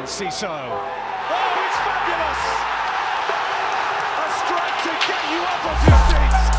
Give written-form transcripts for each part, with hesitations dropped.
Ciso. Oh, it's fabulous! A strike to get you up off your seats.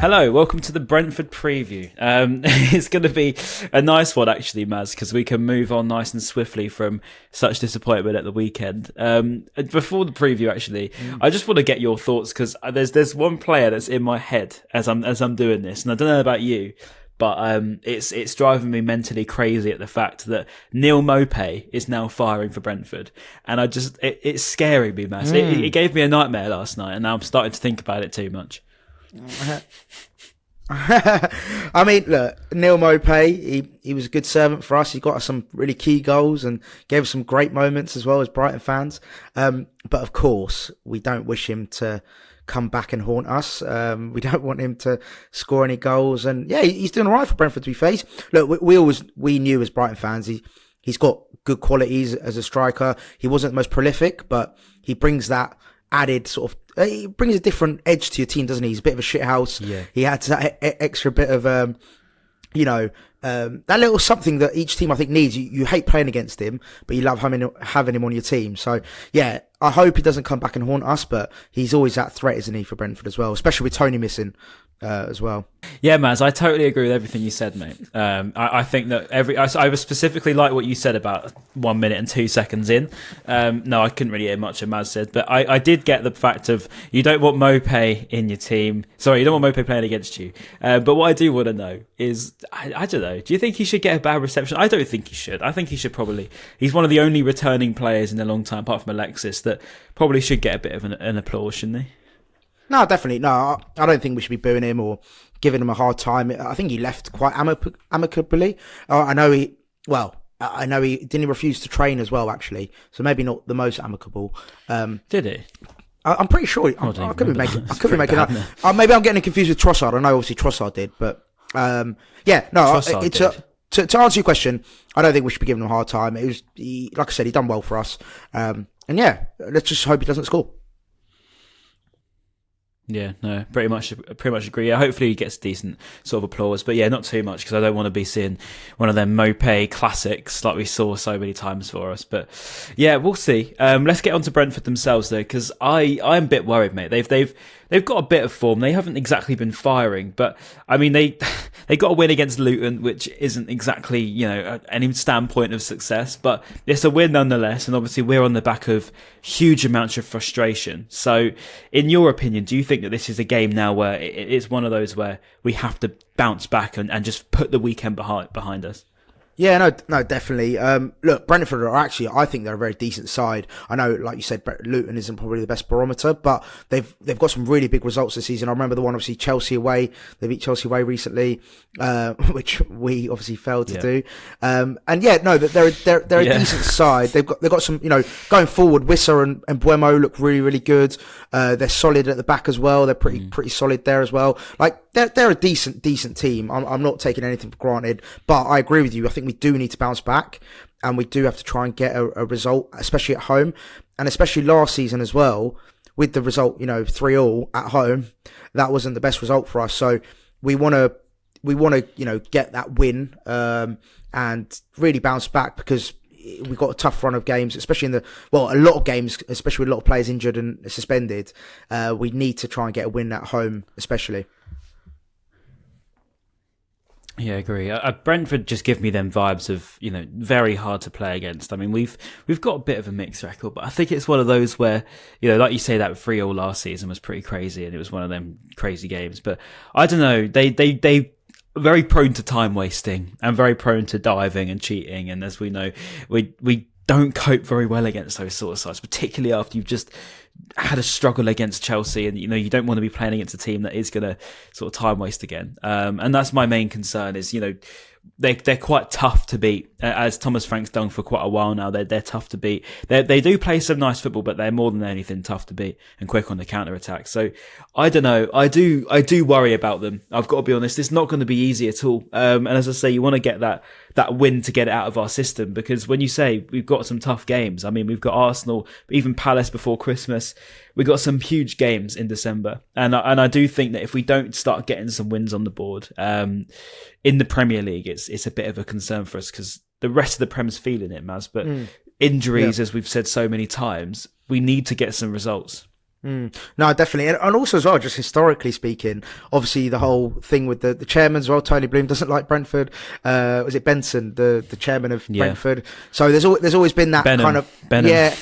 Hello, welcome to the Brentford preview. It's going to be a nice one, actually, Maz, because we can move on nice and swiftly from such disappointment at the weekend. Before the preview, actually, I just want to get your thoughts because there's one player that's in my head as I'm doing this, and I don't know about you, but it's driving me mentally crazy at the fact that Neil Maupay is now firing for Brentford, and it's scaring me, Maz. It gave me a nightmare last night, and now I'm starting to think about it too much. I mean, look, Neil Maupay, he was a good servant for us. He got us some really key goals and gave us some great moments as well as Brighton fans. But of course, we don't wish him to come back and haunt us. We don't want him to score any goals. And yeah, he's doing all right for Brentford, to be fair. Look, we knew as Brighton fans, he's got good qualities as a striker. He wasn't the most prolific, but he brings that added sort of, he brings a different edge to your team, doesn't he? He's a bit of a shithouse. Yeah. He had that extra bit of, that little something that each team I think needs. You hate playing against him, but you love having him on your team. So yeah, I hope he doesn't come back and haunt us, but he's always that threat, isn't he, for Brentford as well, especially with Tony missing as well. Yeah, Maz, I totally agree with everything you said, mate. I think that I was specifically like what you said about 1 minute and 2 seconds in. No, I couldn't really hear much of Maz said, but I did get the fact of you don't want Maupay in your team. Sorry, you don't want Maupay playing against you. But what I do want to know is, I don't know, do you think he should get a bad reception? I don't think he should. I think he should probably. He's one of the only returning players in a long time, apart from Alexis, that probably should get a bit of an applause, shouldn't he? No, definitely. No, I don't think we should be booing him or giving him a hard time. I think he left quite amicably. I know he didn't he refuse to train as well, actually. So maybe not the most amicable. Did he? I'm pretty sure. I could be making that. Maybe I'm getting confused with Trossard. I know obviously Trossard did, but to answer your question, I don't think we should be giving him a hard time. Like I said, he done well for us. And yeah, let's just hope he doesn't score. Yeah, no, pretty much agree. Yeah, hopefully he gets decent sort of applause, but yeah, not too much because I don't want to be seeing one of them Maupay classics like we saw so many times for us. But yeah, we'll see. Let's get on to Brentford themselves though, because I'm a bit worried, mate. They've got a bit of form. They haven't exactly been firing, but I mean they got a win against Luton, which isn't exactly any standpoint of success, but it's a win nonetheless. And obviously we're on the back of huge amounts of frustration. So, in your opinion, do you think that this is a game now where it's one of those where we have to bounce back and just put the weekend behind us? Yeah, no, definitely. Look, Brentford are actually, I think they're a very decent side. I know, like you said, Luton isn't probably the best barometer, but they've got some really big results this season. I remember the one, obviously, Chelsea away. They beat Chelsea away recently, which we obviously failed to do. And yeah, no, they're a decent side. They've got some, going forward. Wissa and Buemo look really, really good. They're solid at the back as well. They're pretty solid there as well. Like they're a decent team. I'm not taking anything for granted, but I agree with you. I think we do need to bounce back and we do have to try and get a result, especially at home, and especially last season as well with the result, 3-3 at home. That wasn't the best result for us. So we want to, get that win, and really bounce back because we've got a tough run of games, especially a lot of games, especially with a lot of players injured and suspended. We need to try and get a win at home, especially. Yeah, I agree. Brentford just give me them vibes of, very hard to play against. I mean, we've got a bit of a mixed record, but I think it's one of those where, like you say, that 3-3 last season was pretty crazy and it was one of them crazy games. But I don't know, they very prone to time wasting and very prone to diving and cheating. And as we know, we don't cope very well against those sort of sides, particularly after you've just had a struggle against Chelsea, and you don't want to be playing against a team that is going to sort of time waste again. And that's my main concern is, they're quite tough to beat, as Thomas Frank's done for quite a while now. They're tough to beat. They do play some nice football, but they're more than anything tough to beat and quick on the counter attack. So I don't know. I do worry about them. I've got to be honest. It's not going to be easy at all. And as I say, you want to get that win to get it out of our system, because when you say we've got some tough games, I mean, we've got Arsenal, even Palace before Christmas. we got some huge games in December, and I do think that if we don't start getting some wins on the board in the Premier League, it's a bit of a concern for us because the rest of the Prem's feeling it, Maz. But injuries, as we've said so many times, we need to get some results. No, definitely. And also as well, just historically speaking, obviously the whole thing with the chairman as well, Tony Bloom doesn't like Brentford. Was it Benson, the chairman of Brentford? So there's always been that Benham. kind of... Benham.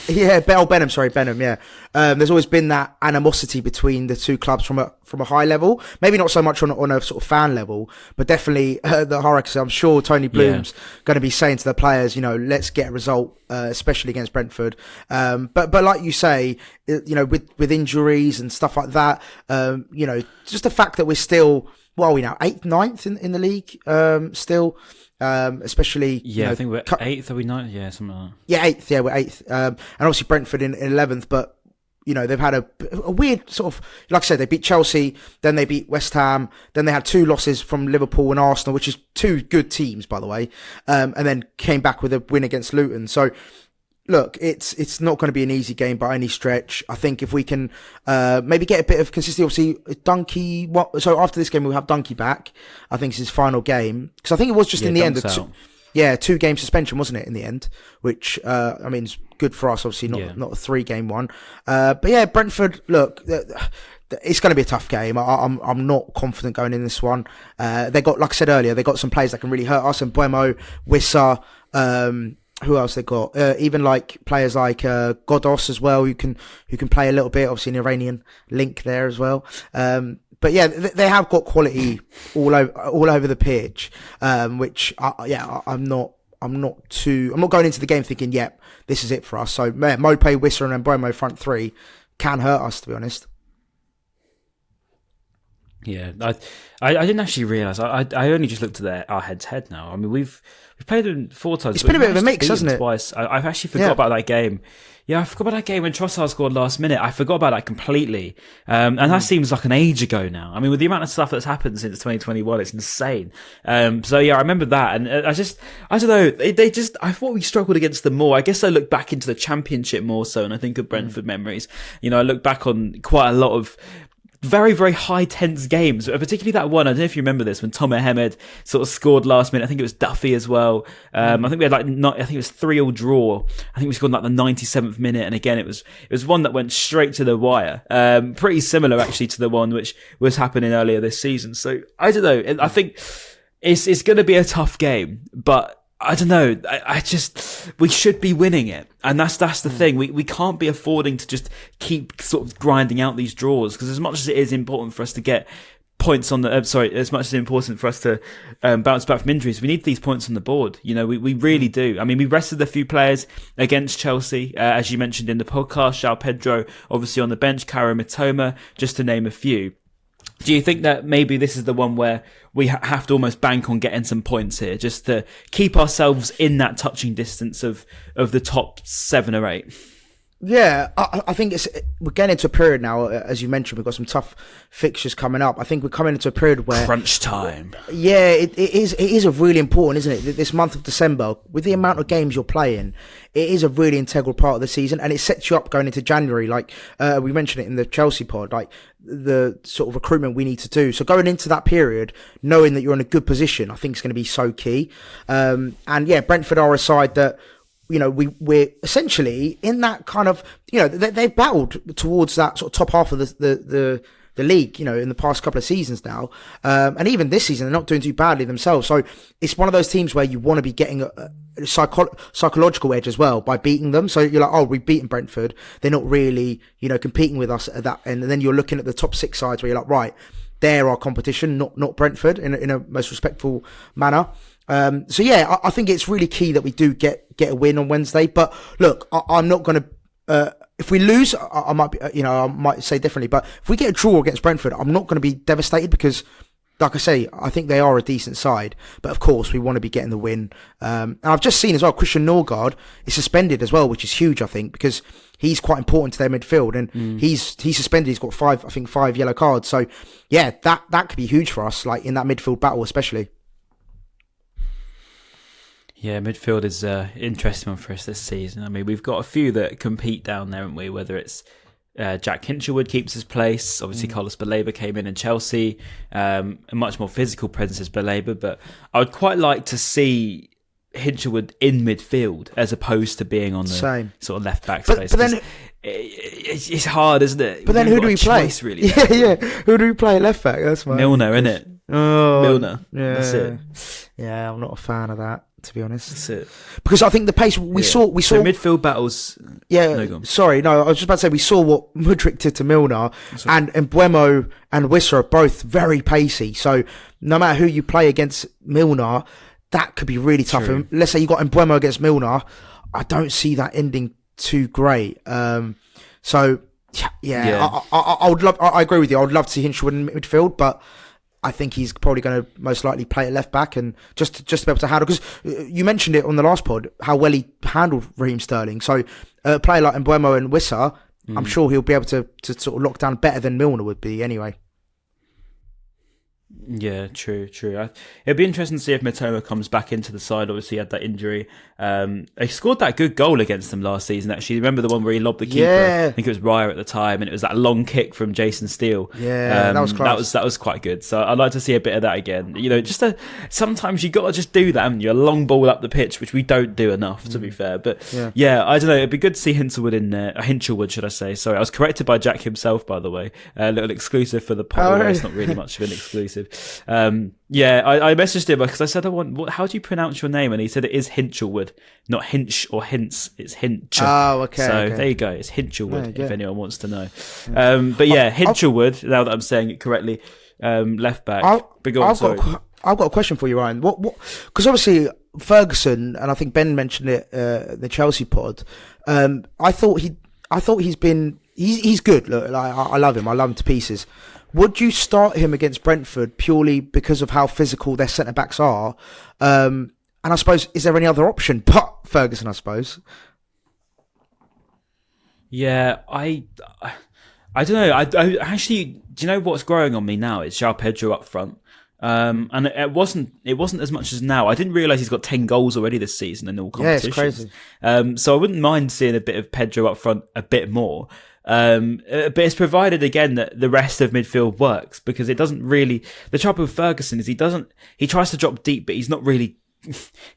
Benham, yeah. There's always been that animosity between the two clubs from a high level. Maybe not so much on a sort of fan level, but definitely the hierarchy. I'm sure Tony Bloom's going to be saying to the players, let's get a result, especially against Brentford. But like you say, with injuries and stuff like that, just the fact that we're still, what are we now, 8th, 9th in the league, still, especially... I think we're 8th, are we 9th? Yeah, something like that. Yeah, 8th, we're 8th. And obviously Brentford in 11th, but they've had a weird sort of, like I said, they beat Chelsea, then they beat West Ham, then they had 2 losses from Liverpool and Arsenal, which is 2 good teams, by the way, and then came back with a win against Luton. So, look, it's not going to be an easy game by any stretch. I think if we can maybe get a bit of consistency, obviously, Dunkey, so after this game we'll have Dunkey back. I think it's his final game, because I think it was just in the end of 2-game suspension, wasn't it, in the end? Which, is good for us, obviously, not a 3-game one. But yeah, Brentford, look, it's going to be a tough game. I'm not confident going in this one. They got, like I said earlier, they got some players that can really hurt us, and Buemo, Wissa, who else they got? Even like players like Godos as well, who can play a little bit. Obviously, an Iranian link there as well. But yeah, they have got quality all over the pitch, which I'm not going into the game thinking, yep, this is it for us. So Mope, Wissa, and Mbeumo front 3 can hurt us, to be honest. Yeah, I didn't actually realise. I only just looked at our head-to-head now. I mean, we've played them 4 times. It's been a bit of a mix, hasn't it? Twice. I've actually forgot about that game. Yeah, I forgot about that game when Trossard scored last minute. I forgot about that completely. And that seems like an age ago now. I mean, with the amount of stuff that's happened since 2021, it's insane. So yeah, I remember that. And I don't know, I thought we struggled against them more. I guess I look back into the Championship more so, and I think of Brentford memories. I look back on quite a lot of very, very high tense games, particularly that one. I don't know if you remember this, when Tom Ahmed sort of scored last minute. I think it was Duffy as well. I think we had I think it was 3-3 draw. I think we scored in the 97th minute. And again, it was one that went straight to the wire. Pretty similar actually to the one which was happening earlier this season. So I don't know. I think it's going to be a tough game, but I don't know. We should be winning it. And that's the thing. We can't be affording to just keep sort of grinding out these draws, because as much as it is important for us to get points on as much as it's important for us to bounce back from injuries, we need these points on the board. We really do. I mean, we rested a few players against Chelsea, as you mentioned in the podcast. João Pedro, obviously on the bench, Karo Mitoma, just to name a few. Do you think that maybe this is the one where we have to almost bank on getting some points here, just to keep ourselves in that touching distance of the top 7 or 8? Yeah, I think we're getting into a period now, as you mentioned, we've got some tough fixtures coming up. I think we're coming into a period where... crunch time. Yeah, it is a really important, isn't it? This month of December, with the amount of games you're playing, it is a really integral part of the season, and it sets you up going into January. Like, we mentioned it in the Chelsea pod, like the sort of recruitment we need to do. So going into that period, knowing that you're in a good position, I think is going to be so key. And yeah, Brentford are a side that, we're essentially in that kind of, they've battled towards that sort of top half of the league, in the past couple of seasons now. And even this season, they're not doing too badly themselves. So it's one of those teams where you want to be getting a psychological edge as well by beating them. So you're like, oh, we've beaten Brentford. They're not really, competing with us at that end. And then you're looking at the top 6 sides where you're like, right, they're our competition, not Brentford, in a most respectful manner. So yeah, I think it's really key that we do get a win on Wednesday. But look, I'm not going to. If we lose, I might be, I might say differently. But if we get a draw against Brentford, I'm not going to be devastated, because, like I say, I think they are a decent side. But of course, we want to be getting the win. And I've just seen as well, Christian Norgard is suspended as well, which is huge, I think, because he's quite important to their midfield, and he's suspended. He's got 5 yellow cards. So yeah, that could be huge for us, like in that midfield battle, especially. Yeah, midfield is interesting one for us this season. I mean, we've got a few that compete down there, haven't we? Whether it's Jack Hinchelwood keeps his place. Obviously, Carlos Baleba came in Chelsea. A much more physical presence as Baleba, but I would quite like to see Hinchelwood in midfield as opposed to being on the sort of left back space. But then it's hard, isn't it? But then who do we play? Really, yeah. Who do we play at left back? That's Milner, isn't it? Oh, Milner. Yeah. That's it. Yeah, I'm not a fan of that, to be honest. That's it. Because I think the pace we saw midfield battles. Yeah, I was just about to say we saw what Mudryk did to Milner, and Mbeumo and Wissa are both very pacey. So no matter who you play against Milner, that could be really tough. And let's say you got Mbeumo against Milner, I don't see that ending too great. I would love. I agree with you. I would love to see Hinchelwood in midfield, but I think he's probably going to most likely play at left back and just to be able to handle. Because you mentioned it on the last pod how well he handled Raheem Sterling. So a player like Mbeumo and Wissa, I'm sure he'll be able to sort of lock down better than Milner would be anyway. Yeah, true. It'd be interesting to see if Mitoma comes back into the side. Obviously, he had that injury. He scored that good goal against them last season, actually. Remember the one where he lobbed the keeper? Yeah. I think it was Raya at the time, and it was that long kick from Jason Steele. Yeah, that was class. That was quite good. So I'd like to see a bit of that again. You know, sometimes you got to just do that, haven't you? A long ball up the pitch, which we don't do enough, to be fair. But yeah, I don't know. It'd be good to see Hinchelwood in there. Hinchelwood, should I say. Sorry, I was corrected by Jack himself, by the way. A little exclusive for the pod. It's not really much of an exclusive. I messaged him because I said, how do you pronounce your name? And he said it is Hinchelwood, not Hinch or Hints. It's Hinch. Oh, okay. So there you go. It's Hinchelwood, if anyone wants to know. Hinchelwood, now that I'm saying it correctly, left back. I've got a question for you, Ryan. What? Because obviously Ferguson, and I think Ben mentioned it, the Chelsea pod. I thought he's good. Look, I love him. I love him to pieces. Would you start him against Brentford purely because of how physical their centre backs are? And I suppose, is there any other option but Ferguson? I suppose. Yeah, I don't know. I actually, do you know what's growing on me now? It's João Pedro up front. And it wasn't as much as now. I didn't realise he's got 10 goals already this season in all competitions. Yeah, it's crazy. So I wouldn't mind seeing a bit of Pedro up front a bit more. But it's provided again that the rest of midfield works, because it doesn't really. The trouble with Ferguson is he tries to drop deep, but he's not really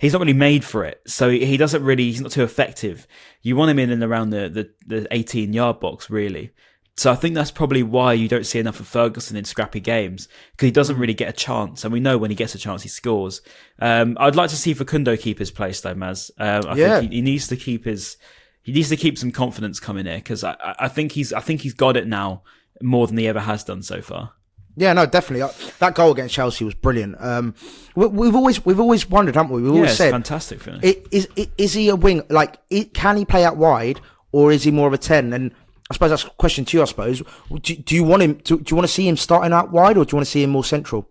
made for it. So he's not too effective. You want him in and around the 18-yard box, really. So I think that's probably why you don't see enough of Ferguson in scrappy games, because he doesn't really get a chance, and we know when he gets a chance, he scores. I'd like to see Facundo keep his place though, Maz. I think he needs to keep his. He needs to keep some confidence coming here, because I think he's got it now more than he ever has done so far. Yeah, no, definitely. That goal against Chelsea was brilliant. We've always wondered, haven't we? We've always said, fantastic finish. Is he a wing? Like, can he play out wide, or is he more of a 10? And I suppose that's a question to you. I suppose. Do you want him? Do you want to see him starting out wide, or do you want to see him more central?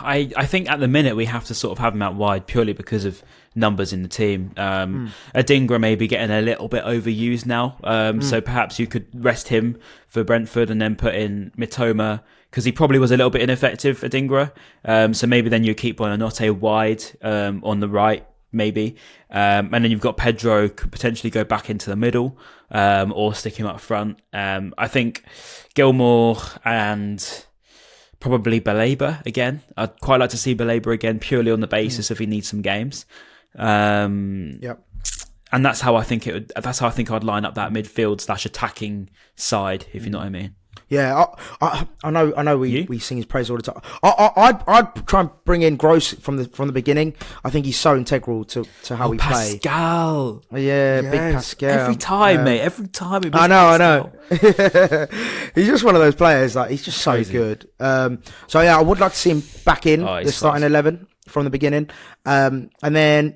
I think at the minute we have to sort of have him out wide purely because of numbers in the team. Adingra may be getting a little bit overused now, so perhaps you could rest him for Brentford and then put in Mitoma, because he probably was a little bit ineffective, Adingra. So maybe then you keep Buonanotte wide on the right, maybe. And then you've got Pedro, could potentially go back into the middle, or stick him up front. I think Gilmour and probably Baleba again. I'd quite like to see Baleba again, purely on the basis if he needs some games. Yep. And that's how I think I'd line up that midfield / attacking side, if you know what I mean. Yeah, I know. We sing his praise all the time. I'd try and bring in Gross from the beginning. I think he's so integral to how we play. Pascal. Yeah, big Pascal. Every time, mate. Every time. I know. He's just one of those players. Like, he's just so good. So yeah, I would like to see him back in the starting 11 from the beginning. And then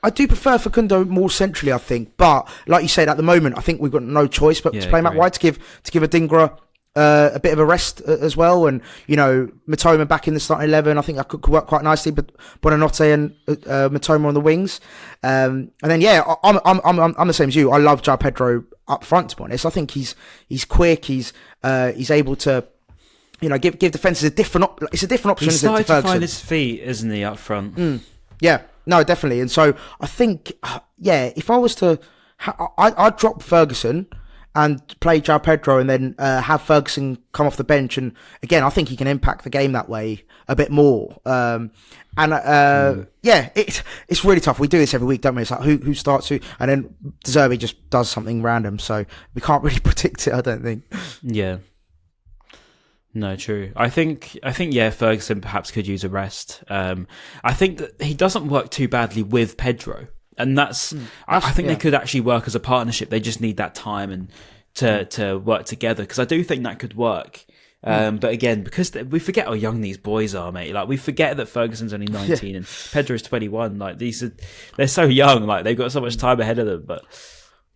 I do prefer Facundo more centrally, I think. But like you said, at the moment, I think we've got no choice but to play him out wide, to give Adingra a bit of a rest as well. And, you know, Mitoma back in the starting 11, I think that could work quite nicely. But Buonanotte and Mitoma on the wings. And then, yeah, I'm the same as you. I love João Pedro up front, to be honest. I think he's quick. He's able to, you know, give defences a different option. He's started to find his feet, isn't he, up front? Yeah. No, definitely. And so I think, if I was to, I'd drop Ferguson and play João Pedro and then have Ferguson come off the bench. And again, I think he can impact the game that way a bit more. It's really tough. We do this every week, don't we? It's like who starts who, and then De Zerbi just does something random. So we can't really predict it, I don't think. Yeah. No, true. I think, Ferguson perhaps could use a rest. I think that he doesn't work too badly with Pedro. And I think they could actually work as a partnership. They just need that time and to work together, because I do think that could work. But again, because we forget how young these boys are, mate. Like, we forget that Ferguson's only 19 and Pedro's 21. Like, they're so young. Like, they've got so much time ahead of them. But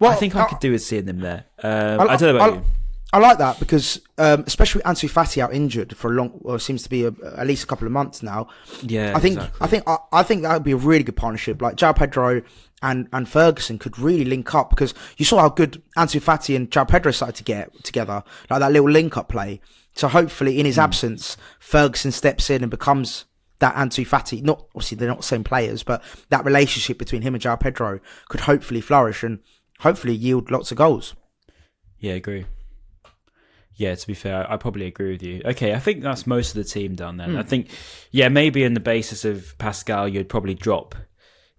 I think I could do with seeing them there. I don't know about you. I like that because, especially with Ansu Fati out injured for seems to be at least a couple of months now. Yeah, I think exactly. I think that would be a really good partnership. Like João Pedro and Ferguson could really link up, because you saw how good Ansu Fati and João Pedro started to get together, like that little link up play. So hopefully, in his absence, Ferguson steps in and becomes that Ansu Fati. Not obviously they're not the same players, but that relationship between him and João Pedro could hopefully flourish and hopefully yield lots of goals. Yeah, I agree. Yeah, to be fair, I probably agree with you. Okay, I think that's most of the team done then. I think, maybe in the basis of Pascal, you'd probably drop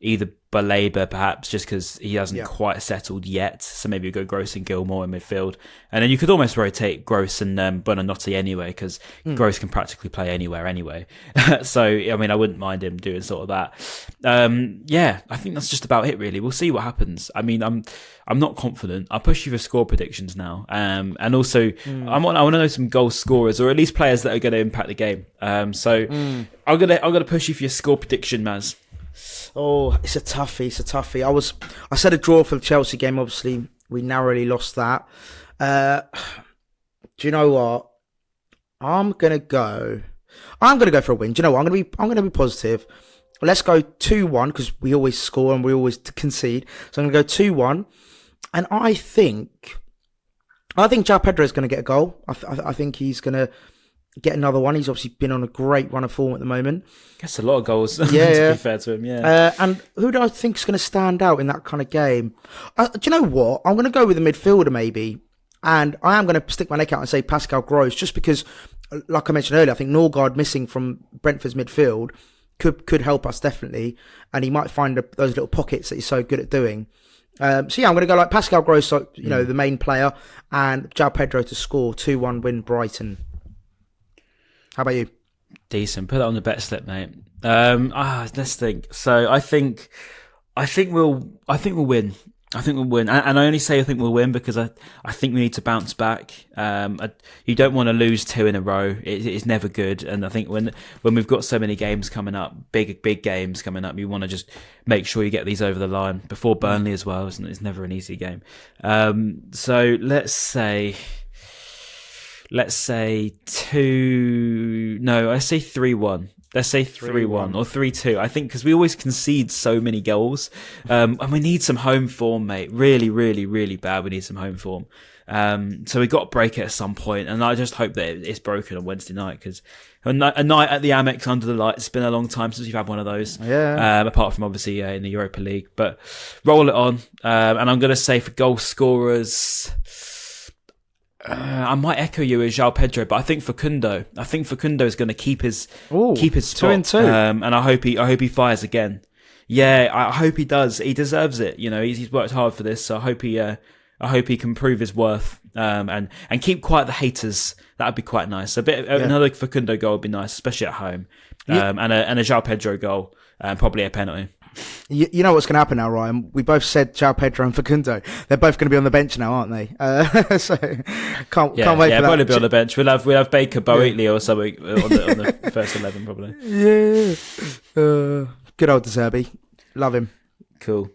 either Baleba, perhaps, just because he hasn't quite settled yet. So maybe you go Gross and Gilmore in midfield. And then you could almost rotate Gross and Buonanotte anyway, because Gross can practically play anywhere anyway. So, I mean, I wouldn't mind him doing sort of that. I think that's just about it, really. We'll see what happens. I mean, I'm not confident. I'll push you for score predictions now. And also, I want to know some goal scorers, or at least players that are going to impact the game. I'm gonna push you for your score prediction, Maz. Oh, it's a toughie. I said a draw for the Chelsea game. Obviously, we narrowly lost that. Do you know what? I'm gonna go for a win. Do you know what? I'm gonna be positive. Let's go 2-1, because we always score and we always concede. So I'm gonna go 2-1, and I think João Pedro is gonna get a goal. I think he's gonna get another one. He's obviously been on a great run of form at the moment. Gets a lot of goals. To be fair to him, and who do I think is going to stand out in that kind of game? Do you know what? I'm going to go with a midfielder maybe, and I am going to stick my neck out and say Pascal Gross, just because, like I mentioned earlier, I think Norgard missing from Brentford's midfield could help us definitely, and he might find those little pockets that he's so good at doing. I'm going to go like Pascal Gross, the main player, and João Pedro to score 2-1 win Brighton. How about you? Decent. Put that on the bet slip, mate. Let's think. So I think we'll win. I think we'll win, and I only say I think we'll win because I think we need to bounce back. You don't want to lose 2 in a row. It's never good, and I think when we've got so many games coming up, big games coming up, you want to just make sure you get these over the line before Burnley as well. It's never an easy game. So let's say 3-1. Let's say 3-1 or 3-2. I think because we always concede so many goals, and we need some home form, mate. Really, really, really bad. We need some home form. So we got to break it at some point, and I just hope that it's broken on Wednesday night, because a night at the Amex under the lights. It's been a long time since we've had one of those. Yeah. Apart from obviously in the Europa League, but roll it on. And I'm going to say for goal scorers, I might echo you as João Pedro, but I think Facundo is going to keep his spot. 2-2. And I hope he fires again. Yeah, I hope he does. He deserves it. You know, he's worked hard for this, so I hope he can prove his worth. And keep quiet the haters. That'd be quite nice. Another Facundo goal would be nice, especially at home. And a João Pedro goal, probably a penalty. You know what's going to happen now, Ryan? We both said João Pedro and Facundo. They're both going to be on the bench now, aren't they? So can't wait for that. Yeah, probably be on the bench. We'll have Baker, Boetley or something on the first 11 probably. Yeah. Good old De Zerbi. Love him. Cool.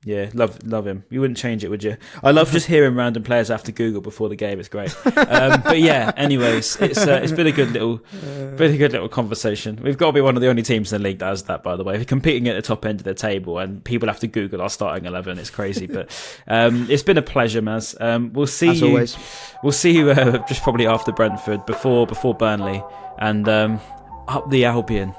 Yeah, love him. You wouldn't change it, would you? I love just hearing random players have to Google before the game. It's great. But yeah, anyways, it's been a good little conversation. We've got to be one of the only teams in the league that does that, by the way. We're competing at the top end of the table, and people have to Google our starting 11. It's crazy, but it's been a pleasure, Maz. We'll see As you. Always. We'll see you just probably after Brentford, before Burnley, and up the Albion.